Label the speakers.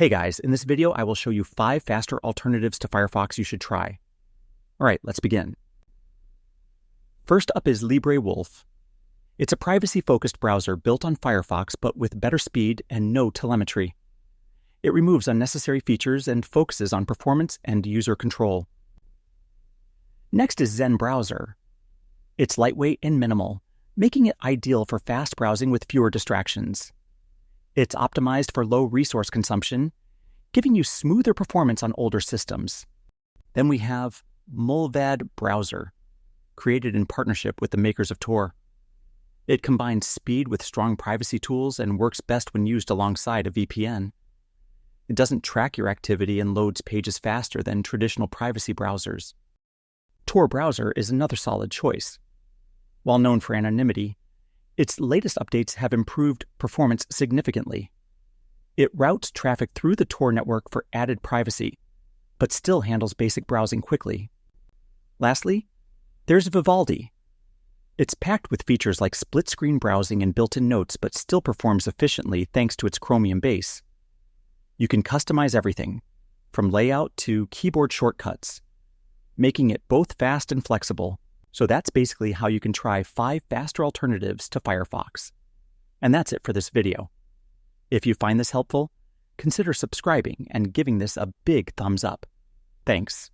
Speaker 1: Hey guys, in this video I will show you 5 faster alternatives to Firefox you should try. Alright, let's begin. First up is LibreWolf. It's a privacy-focused browser built on Firefox but with better speed and no telemetry. It removes unnecessary features and focuses on performance and user control. Next is Zen Browser. It's lightweight and minimal, making it ideal for fast browsing with fewer distractions. It's optimized for low resource consumption, giving you smoother performance on older systems. Then we have Mullvad Browser, created in partnership with the makers of Tor. It combines speed with strong privacy tools and works best when used alongside a VPN. It doesn't track your activity and loads pages faster than traditional privacy browsers. Tor Browser is another solid choice. While known for anonymity, its latest updates have improved performance significantly. It routes traffic through the Tor network for added privacy, but still handles basic browsing quickly. Lastly, there's Vivaldi. It's packed with features like split-screen browsing and built-in notes, but still performs efficiently thanks to its Chromium base. You can customize everything, from layout to keyboard shortcuts, making it both fast and flexible. So that's basically how you can try 5 faster alternatives to Firefox. And that's it for this video. If you find this helpful, consider subscribing and giving this a big thumbs up. Thanks.